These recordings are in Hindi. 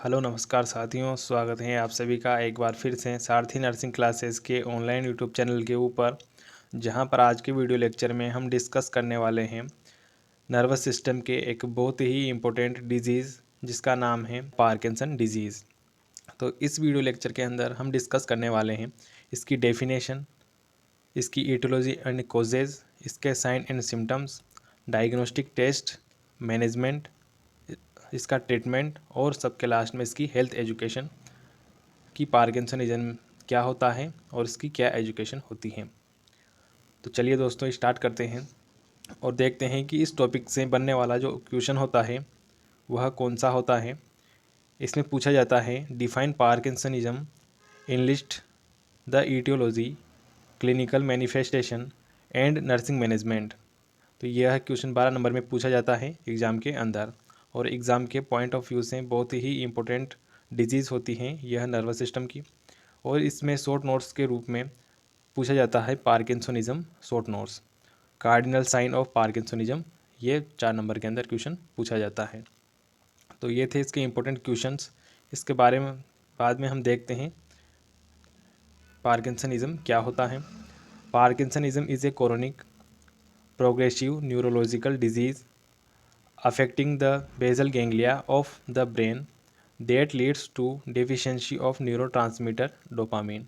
हेलो नमस्कार साथियों, स्वागत है आप सभी का एक बार फिर से सारथी नर्सिंग क्लासेस के ऑनलाइन यूट्यूब चैनल के ऊपर। जहां पर आज के वीडियो लेक्चर में हम डिस्कस करने वाले हैं नर्वस सिस्टम के एक बहुत ही इम्पोर्टेंट डिजीज़ जिसका नाम है पार्किंसन डिजीज़। तो इस वीडियो लेक्चर के अंदर हम डिस्कस करने वाले हैं इसकी डेफिनेशन, इसकी एटियोलॉजी एंड कॉजेज़, इसके sign and symptoms, diagnostic test, management, इसका ट्रीटमेंट और सबके लास्ट में इसकी हेल्थ एजुकेशन कि पार्किंसनिज्म क्या होता है और इसकी क्या एजुकेशन होती है। तो चलिए दोस्तों स्टार्ट करते हैं और देखते हैं कि इस टॉपिक से बनने वाला जो क्वेश्चन होता है वह कौन सा होता है। इसमें पूछा जाता है define parkinsonism, enlist the aetiology, clinical manifestation and nursing management. तो यह क्वेश्चन 12 नंबर में पूछा जाता है एग्ज़ाम के अंदर, और एग्ज़ाम के पॉइंट ऑफ व्यू से बहुत ही इम्पोर्टेंट डिजीज़ होती है यह नर्वस सिस्टम की। और इसमें शॉर्ट नोट्स के रूप में पूछा जाता है parkinsonism short notes, cardinal sign of parkinsonism, ये 4 नंबर के अंदर क्वेश्चन पूछा जाता है। तो ये थे इसके इम्पोर्टेंट क्वेश्चंस। इसके बारे में बाद में हम देखते हैं पार्किंसनिज्म क्या होता है। Parkinsonism is a chronic progressive neurological disease affecting the basal ganglia of the brain that leads to deficiency of neurotransmitter dopamine।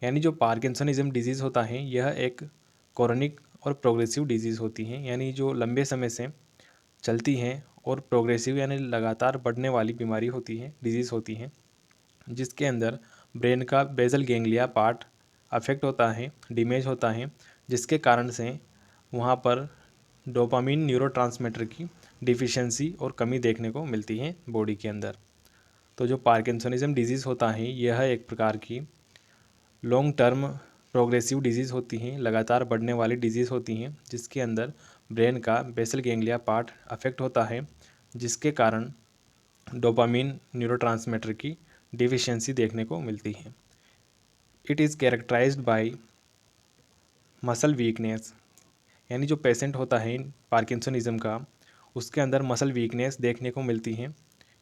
यानी जो पार्किंसनिज्म डिजीज़ होता है यह एक क्रोनिक और प्रोग्रेसिव डिजीज़ होती है, यानी जो लंबे समय से चलती हैं और प्रोग्रेसिव यानी लगातार बढ़ने वाली बीमारी होती है, डिजीज़ होती है, जिसके अंदर ब्रेन का बेसल गैंग्लिया पार्ट अफेक्ट होता है, डिमेज होता है, जिसके कारण से वहाँ पर डोपामीन न्यूरोट्रांसमीटर की डिफिशिएंसी और कमी देखने को मिलती है बॉडी के अंदर। तो जो पार्किंसनिज्म डिजीज़ होता है यह एक प्रकार की लॉन्ग टर्म प्रोग्रेसिव डिजीज़ होती हैं, लगातार बढ़ने वाली डिजीज़ होती हैं, जिसके अंदर ब्रेन का बेसल गैंग्लिया पार्ट अफेक्ट होता है, जिसके कारण डोपामीन न्यूरोट्रांसमीटर की डिफिशिएंसी देखने को मिलती है। It is characterised by muscle weakness, यानी जो पेशेंट होता है पार्किंसनिज्म का उसके अंदर मसल वीकनेस देखने को मिलती है,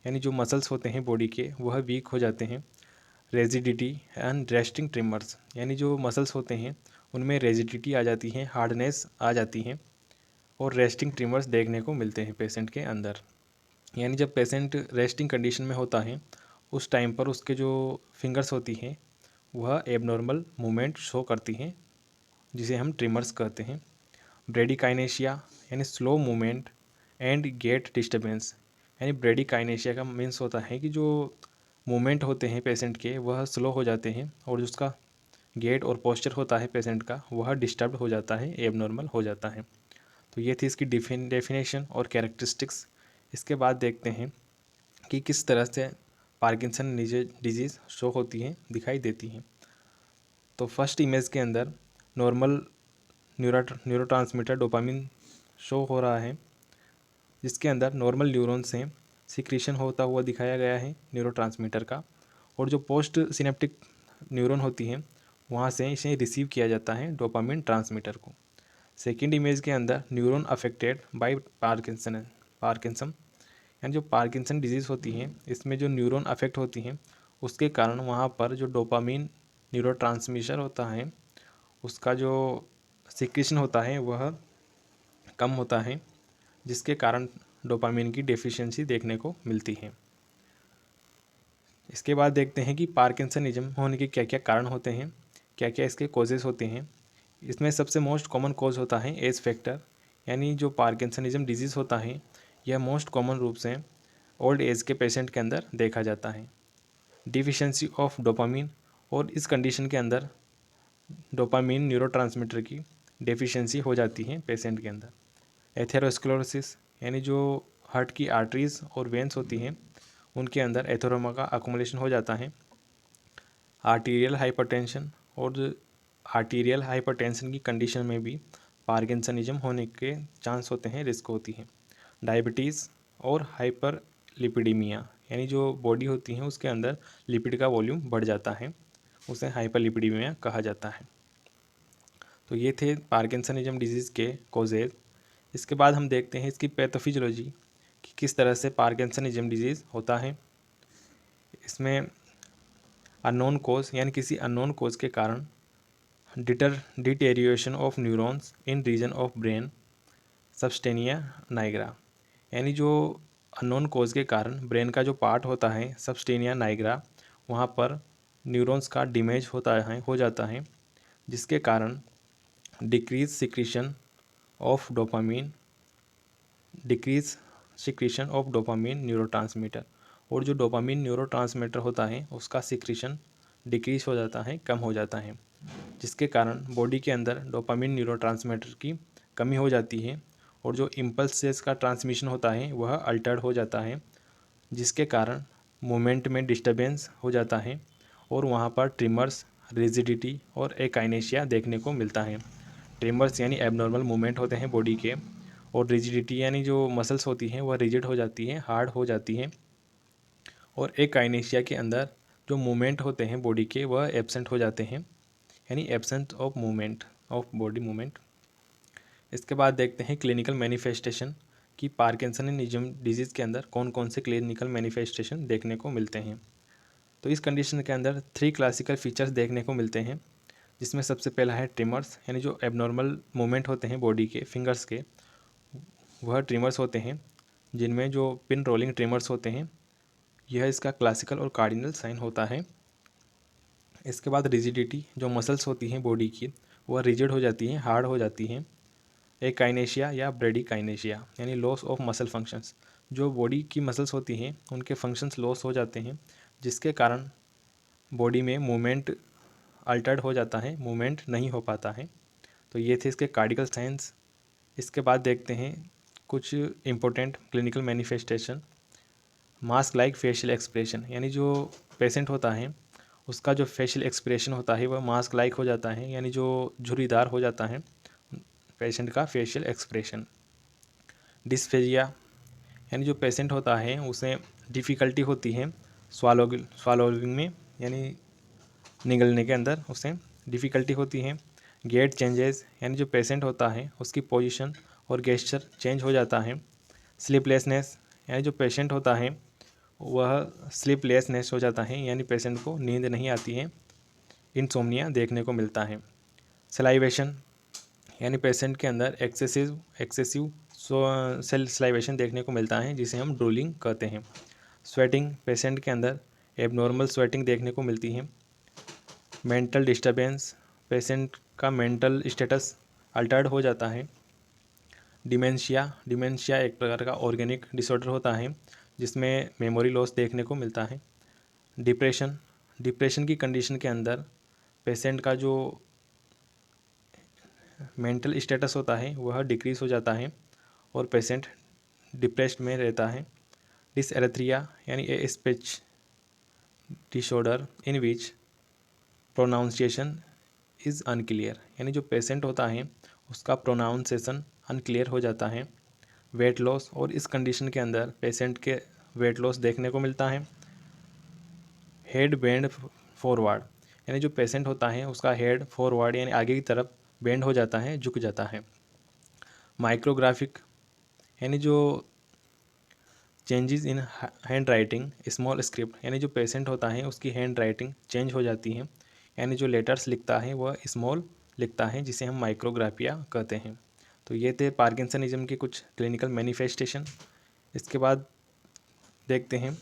यानी जो मसल्स होते हैं बॉडी के वह वीक हो जाते हैं। रेजिडिटी एंड रेस्टिंग ट्रिमर्स, यानी जो मसल्स होते हैं उनमें रेजिडिटी आ जाती है, हार्डनेस आ जाती है, और रेस्टिंग ट्रिमर्स देखने को मिलते हैं पेशेंट के अंदर। यानी जब पेशेंट रेस्टिंग कंडीशन में होता है उस टाइम पर उसके जो फिंगर्स होती हैं वह एबनॉर्मल मूवमेंट शो करती हैं, जिसे हम ट्रिमर्स कहते हैं। ब्रेडिकाइनेशिया यानी slow movement and gait disturbance, यानी ब्रेडिकाइनेशिया का मीन्स होता है कि जो मूवमेंट होते हैं पेशेंट के वह स्लो हो जाते हैं और उसका गेट और पोस्चर होता है पेशेंट का वह डिस्टर्ब हो जाता है, एबनॉर्मल हो जाता है। तो ये थी इसकी डेफिनेशन और कैरेक्टरिस्टिक्स। इसके बाद देखते हैं कि किस तरह से पार्किंसन डिजीज़ शो होती है, दिखाई देती हैं। तो फर्स्ट इमेज के अंदर नॉर्मल न्यूरोट्रांसमीटर डोपामिन शो हो रहा है, जिसके अंदर नॉर्मल न्यूरॉन से सिक्रीशन होता हुआ दिखाया गया है न्यूरोट्रांसमीटर का, और जो पोस्ट सिनेप्टिक न्यूरॉन होती हैं वहाँ से इसे रिसीव किया जाता है डोपामिन ट्रांसमीटर को। सेकेंड इमेज के अंदर न्यूरॉन अफेक्टेड बाय पार्किंसन, यानी जो पार्किंसन डिजीज़ होती है इसमें जो न्यूरॉन अफेक्ट होती हैं उसके कारण वहाँ पर जो डोपामिन न्यूरोट्रांसमीटर होता है उसका जो सिक्रीशन होता है वह कम होता है, जिसके कारण डोपामिन की डेफिशिएंसी देखने को मिलती है। इसके बाद देखते हैं कि पार्किंसनिज्म होने के क्या क्या कारण होते हैं, क्या क्या इसके कॉजेज़ होते हैं। इसमें सबसे मोस्ट कॉमन कॉज होता है एज फैक्टर, यानी जो पार्किंसनिज्म डिजीज़ होता है यह मोस्ट कॉमन रूप से ओल्ड एज के पेशेंट के अंदर देखा जाता है। डिफिशिएंसी ऑफ डोपामिन, और इस कंडीशन के अंदर डोपामिन न्यूरोट्रांसमीटर की डेफिशिएंसी हो जाती है पेशेंट के अंदर। एथेरोस्क्लेरोसिस, यानी जो हार्ट की आर्टरीज और वेंस होती हैं उनके अंदर एथेरोमा का अकुमुलेशन हो जाता है। आर्टीरियल हाइपरटेंशन, और आर्टीरियल हाइपरटेंशन की कंडीशन में भी पार्किंसनिज्म होने के चांस होते हैं, रिस्क होती है। डायबिटीज़ और हाइपर लिपिडीमिया, यानी जो बॉडी होती है उसके अंदर लिपिड का वॉल्यूम बढ़ जाता है, उसे हाइपर लिपिडीमिया कहा जाता है। तो ये थे पार्किंसनिज्म डिजीज़ के कॉजेज। इसके बाद हम देखते हैं इसकी पैथोफिजियोलॉजी कि किस तरह से पार्किंसनिज्म डिजीज़ होता है। इसमें अननोन कोज यानी किसी अननोन कोज के कारण deterioration of neurons in region of brain substantia nigra, यानी जो अननोन कोज के कारण ब्रेन का जो पार्ट होता है सबस्टेनिया नाइग्रा, वहाँ पर न्यूरॉन्स का डैमेज होता है, हो जाता है, जिसके कारण decrease secretion of dopamine, decrease secretion of dopamine neurotransmitter, और जो डोपामीन न्यूरोट्रांसमीटर होता है उसका सिक्रीशन डिक्रीज हो जाता है, कम हो जाता है, जिसके कारण बॉडी के अंदर डोपामीन न्यूरोट्रांसमीटर की कमी हो जाती है और जो इम्पल्सेस का ट्रांसमिशन होता है वह अल्टर्ड हो जाता है, जिसके कारण मूवमेंट में डिस्टर्बेंस हो जाता है और वहाँ पर ट्रिमर्स, रिजिडिटी और एकाइनेशिया देखने को मिलता है। ट्रिमर्स यानी एबनॉर्मल मूवमेंट होते हैं बॉडी के, और रिजिडिटी यानी जो मसल्स होती हैं वह रिजिड हो जाती हैं, हार्ड हो जाती हैं, और एकाइनेशिया के अंदर जो मूवमेंट होते हैं बॉडी के वह एब्सेंट हो जाते हैं, यानी absent of movement, of body movement. इसके बाद देखते हैं क्लिनिकल मैनिफेस्टेशन कि पार्किंसनिज्म डिजीज़ के अंदर कौन कौन से क्लिनिकल मैनिफेस्टेशन देखने को मिलते हैं। तो इस कंडीशन के अंदर 3 क्लासिकल फीचर्स देखने को मिलते हैं, जिसमें सबसे पहला है ट्रिमर्स, यानी जो एबनॉर्मल मूवमेंट होते हैं बॉडी के फिंगर्स के, वह ट्रिमर्स होते हैं, जिनमें जो पिन रोलिंग ट्रिमर्स होते हैं, यह इसका क्लासिकल और कार्डिनल साइन होता है। इसके बाद रिजिडिटी, जो मसल्स होती हैं बॉडी की वह रिजिड हो जाती हैं, हार्ड हो जाती हैं। एकाइनेशिया या ब्रेडिकाइनेशिया यानी लॉस ऑफ मसल फंक्शंस, जो बॉडी की मसल्स होती हैं उनके फंक्शंस लॉस हो जाते हैं, जिसके कारण बॉडी में मूवमेंट अल्टर्ड हो जाता है, मूवमेंट नहीं हो पाता है। तो ये थे इसके कार्डिकल साइंस। इसके बाद देखते हैं कुछ important clinical manifestation. Mask like facial expression, यानी जो पेशेंट होता है उसका जो फेशियल एक्सप्रेशन होता है वह मास्क लाइक हो जाता है, यानी जो झुर्रीदार हो जाता है पेशेंट का फेशियल एक्सप्रेशन। डिस्फेजिया, यानी जो पेशेंट होता है उसे डिफ़िकल्टी होती है स्वालोइंग में, यानी निगलने के अंदर उसे डिफ़िकल्टी होती है। गेट चेंजेस, यानी जो पेशेंट होता है उसकी पोजीशन और गेस्चर चेंज हो जाता है। स्लीपलेसनेस, यानी जो पेशेंट होता है वह स्लीपलेसनेस हो जाता है, यानी पेशेंट को नींद नहीं आती है, इंसोम्निया देखने को मिलता है। सलाइवेशन, यानी पेशेंट के अंदर एक्सेसिव सेल सलाइवेशन देखने को मिलता है, जिसे हम ड्रूलिंग कहते हैं। स्वेटिंग, पेशेंट के अंदर एबनॉर्मल स्वेटिंग देखने को मिलती है। मेंटल डिस्टर्बेंस, पेशेंट का मेंटल स्टेटस अल्टर्ड हो जाता है। डिमेंशिया एक प्रकार का ऑर्गेनिक डिसऑर्डर होता है जिसमें मेमोरी लॉस देखने को मिलता है। डिप्रेशन की कंडीशन के अंदर पेशेंट का जो मेंटल स्टेटस होता है वह डिक्रीज हो जाता है और पेशेंट डिप्रेस्ड में रहता है। डिसएरेथ्रिया, यानी a speech disorder in which pronunciation is unclear, यानी जो पेशेंट होता है उसका प्रोनाउंसिएशन अनक्लियर हो जाता है। वेट लॉस, और इस कंडीशन के अंदर पेशेंट के वेट लॉस देखने को मिलता है। हेड बेंड फॉरवर्ड, यानी जो पेशेंट होता है उसका हेड फॉरवर्ड यानी आगे की तरफ बेंड हो जाता है, झुक जाता है। माइक्रोग्राफिक, यानी जो changes in hand writing small script, यानी जो पेशेंट होता है उसकी हैंड राइटिंग चेंज हो जाती है, यानी जो लेटर्स लिखता है वह स्मॉल लिखता है, जिसे हम माइक्रोग्राफिया कहते हैं। तो ये थे पार्किंसनिज्म के कुछ क्लिनिकल मैनिफेस्टेशन। इसके बाद देखते हैं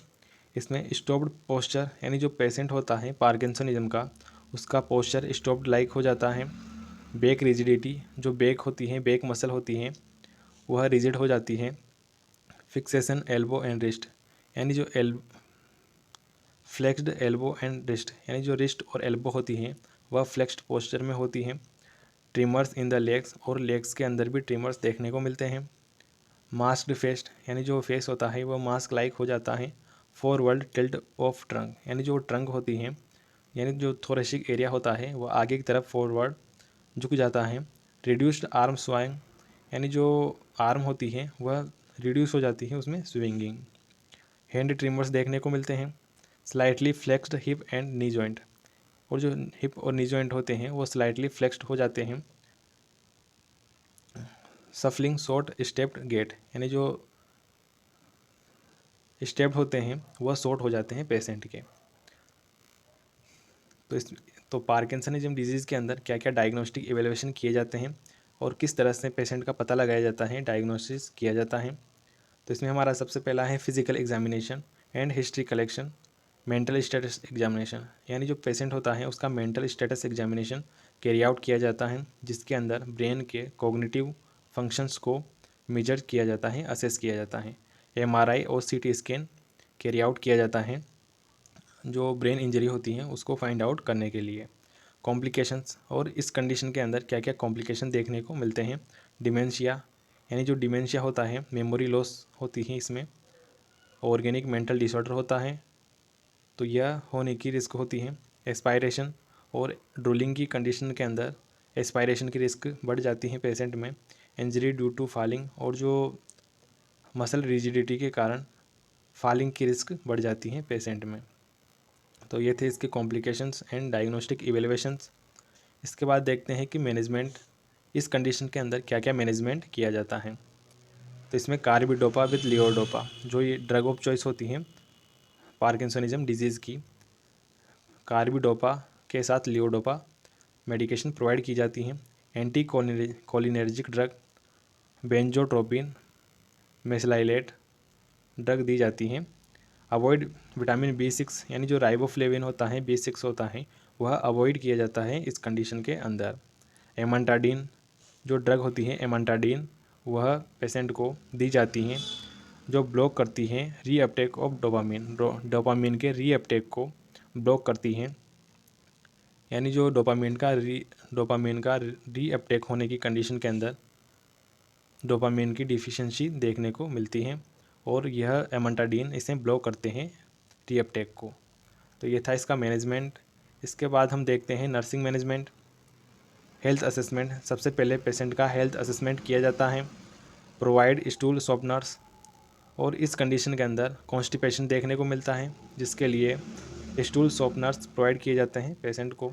इसमें स्टॉप्ड पोस्चर, यानी जो पेशेंट होता है पार्किंसनिज्म का उसका पोस्चर स्टॉप्ड लाइक हो जाता है। बैक रिजिडिटी, जो बैक होती है, बैक मसल होती हैं वह रिजिड हो जाती है। फिक्सेशन एल्बो एंड रिस्ट, यानी जो फ्लेक्स्ड एल्बो एंड रिस्ट, यानी जो रिस्ट और एल्बो होती हैं वह फ्लेक्स्ड पोस्चर में होती हैं। ट्रिमर्स इन द लेग्स, और लेग्स के अंदर भी ट्रिमर्स देखने को मिलते हैं। मास्क्ड फेस, यानी जो फेस होता है वह मास्क लाइक हो जाता है। फॉरवर्ड टिल्ट ऑफ ट्रंक, यानी जो ट्रंक होती है, यानी जो थोरेसिक एरिया होता है वह आगे की तरफ फॉरवर्ड झुक जाता है। रिड्यूस्ड आर्म स्वाइंग, यानी जो आर्म होती है वह रिड्यूस हो जाती है, उसमें स्विंगिंग। हैंड ट्रिमर्स देखने को मिलते हैं। Slightly flexed hip and knee joint, और जो हिप और नी जॉइंट होते हैं वो स्लाइटली फ्लेक्स्ड हो जाते हैं। सफलिंग शॉर्ट स्टेप्ड गेट, यानी जो स्टेप्ड होते हैं वह शॉर्ट हो जाते हैं पेशेंट के। तो इस तो पार्किंसनिज्म डिजीज़ के अंदर क्या क्या डायग्नोस्टिक इवेल्युएशन किए जाते हैं और किस तरह से पेशेंट का पता लगाया जाता है, डायग्नोसिस किया जाता है। तो इसमें हमारा सबसे पहला है physical examination and history collection, mental status examination, यानी जो पेशेंट होता है उसका mental status examination carry out किया जाता है, जिसके अंदर ब्रेन के कॉग्निटिव फंक्शंस को मेजर किया जाता है, असेस किया जाता है। एमआरआई और सीटी स्कैन कैरी आउट किया जाता है जो ब्रेन इंजरी होती है उसको फाइंड आउट करने के लिए। कॉम्प्लिकेशंस, और इस कंडीशन के अंदर क्या क्या कॉम्प्लिकेशन देखने को मिलते हैं। डिमेंशिया, यानी जो डिमेंशिया होता है, मेमोरी लॉस होती है इसमें। ऑर्गेनिक मेंटल डिसऑर्डर होता है, तो यह होने की रिस्क होती है। एक्सपायरेशन और ड्रूलिंग की कंडीशन के अंदर एक्सपायरेशन की रिस्क बढ़ जाती है पेशेंट में। इंजरी ड्यू टू फॉलिंग, और जो मसल रिजिडिटी के कारण फॉलिंग की रिस्क बढ़ जाती है पेशेंट में। तो ये थे इसके कॉम्प्लिकेशंस एंड डायग्नोस्टिक इवेल्युएशंस। इसके बाद देखते हैं कि मैनेजमेंट, इस कंडीशन के अंदर क्या क्या मैनेजमेंट किया जाता है। तो इसमें कार्बिडोपा विद लियोडोपा, जो ये ड्रग ऑफ चॉइस होती हैं पार्किंसनिज्म डिजीज़ की, कार्बिडोपा के साथ लियोडोपा मेडिकेशन प्रोवाइड की जाती हैं। एंटी कोलिनर्जिक ड्रग बेंजोट्रोपिन, मेसलाइलेट ड्रग दी जाती हैं। अवॉइड विटामिन B6, यानी जो राइबोफ्लेविन होता है, B6 होता है, वह अवॉइड किया जाता है इस कंडीशन के अंदर। एमंटाडीन, जो ड्रग होती है एमंटाडीन, वह पेशेंट को दी जाती हैं, जो ब्लॉक करती हैं रीअपटेक ऑफ डोपामिन, डोपामिन के रीअपटेक को ब्लॉक करती हैं। यानी जो डोपामिन का रीअपटेक होने की कंडीशन के अंदर डोपामिन की डिफिशिएंसी देखने को मिलती है, और यह एमंटाडीन इसे ब्लॉक करते हैं रीअपटेक को। तो ये था इसका मैनेजमेंट। इसके बाद हम देखते हैं नर्सिंग मैनेजमेंट। हेल्थ असेसमेंट, सबसे पहले पेशेंट का हेल्थ असेसमेंट किया जाता है। प्रोवाइड स्टूल सॉफ्टनर्स, और इस कंडीशन के अंदर कॉन्स्टिपेशन देखने को मिलता है, जिसके लिए स्टूल सॉफ्टनर्स प्रोवाइड किए जाते हैं पेशेंट को।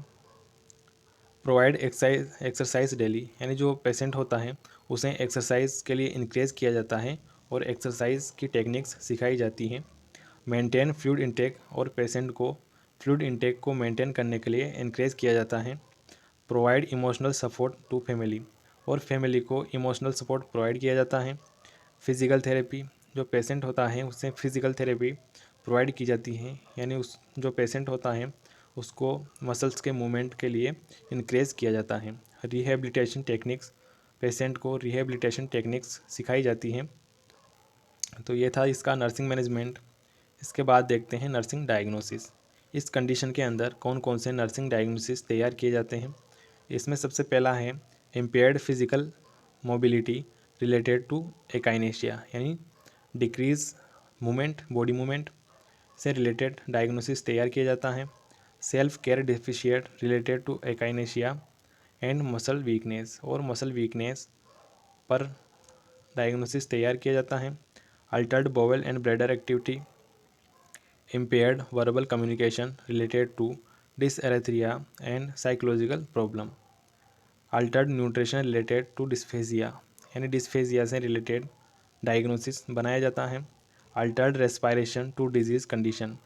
प्रोवाइड एक्सरसाइज डेली, यानी जो पेशेंट होता है उसे एक्सरसाइज के लिए इनक्रेज किया जाता है और एक्सरसाइज की टेक्निक्स सिखाई जाती हैं। मेंटेन फ्लूइड इंटेक, और पेशेंट को फ्लूइड इंटेक को मेंटेन करने के लिए इनक्रेज किया जाता है। Provide emotional support to family, और फैमिली को इमोशनल सपोर्ट प्रोवाइड किया जाता है। फिजिकल थेरेपी, जो पेशेंट होता है उससे फिजिकल थेरेपी प्रोवाइड की जाती है, यानी उस जो पेशेंट होता है उसको मसल्स के मूवमेंट के लिए इनक्रेज किया जाता है। रिहेबिलिटेशन टेक्निक्स, पेशेंट को रिहेबिलिटेशन टेक्निक्स सिखाई जाती हैं। तो ये था इसका नर्सिंग मैनेजमेंट। इसके बाद देखते हैं नर्सिंग डायग्नोसिस। इस कंडीशन के अंदर कौन कौन से नर्सिंग डायग्नोसिस तैयार किए जाते हैं। इसमें सबसे पहला है impaired physical mobility related to akinesia, यानी डिक्रीज मूवमेंट, बॉडी मूवमेंट से रिलेटेड डायग्नोसिस तैयार किया जाता है। Self care deficit related to akinesia and muscle weakness, और मसल वीकनेस पर डायग्नोसिस तैयार किया जाता है। Altered bowel and bladder activity, impaired verbal communication related to dysarthria and psychological problem, altered nutrition related to dysphagia, यानी डिस्फेजिया से रिलेटेड डायग्नोसिस बनाया जाता है। Altered respiration to disease condition,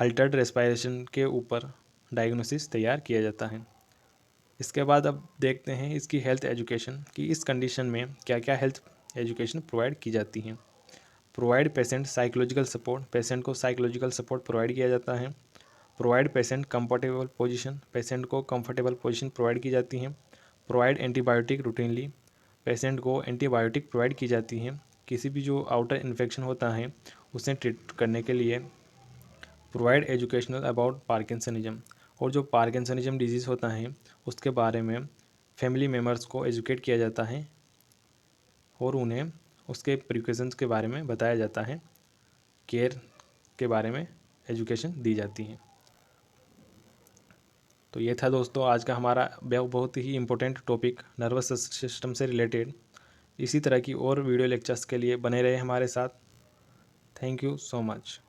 altered respiration के ऊपर डायग्नोसिस तैयार किया जाता है। इसके बाद अब देखते हैं इसकी हेल्थ एजुकेशन, कि इस कंडीशन में क्या क्या हेल्थ एजुकेशन प्रोवाइड की जाती हैं। Provide patient psychological support, patient को साइकोलॉजिकल सपोर्ट प्रोवाइड किया जाता है। Provide patient comfortable position, patient को कंफर्टेबल पोजीशन प्रोवाइड की जाती है। प्रोवाइड एंटीबायोटिक रूटीनली, पेशेंट को एंटीबायोटिक प्रोवाइड की जाती है किसी भी जो आउटर इन्फेक्शन होता है उसे ट्रीट करने के लिए। प्रोवाइड एजुकेशनल अबाउट पार्किंसनिज्म, और जो पार्किंसनिज्म डिजीज़ होता है उसके बारे में फैमिली मेम्बर्स को एजुकेट किया जाता है और उन्हें उसके प्रिकॉशंस के बारे में बताया जाता है, केयर के बारे में एजुकेशन दी जाती है। तो ये था दोस्तों आज का हमारा बहुत ही इम्पोर्टेंट टॉपिक, नर्वस सिस्टम से रिलेटेड। इसी तरह की और वीडियो लेक्चर्स के लिए बने रहे हमारे साथ। Thank you so much.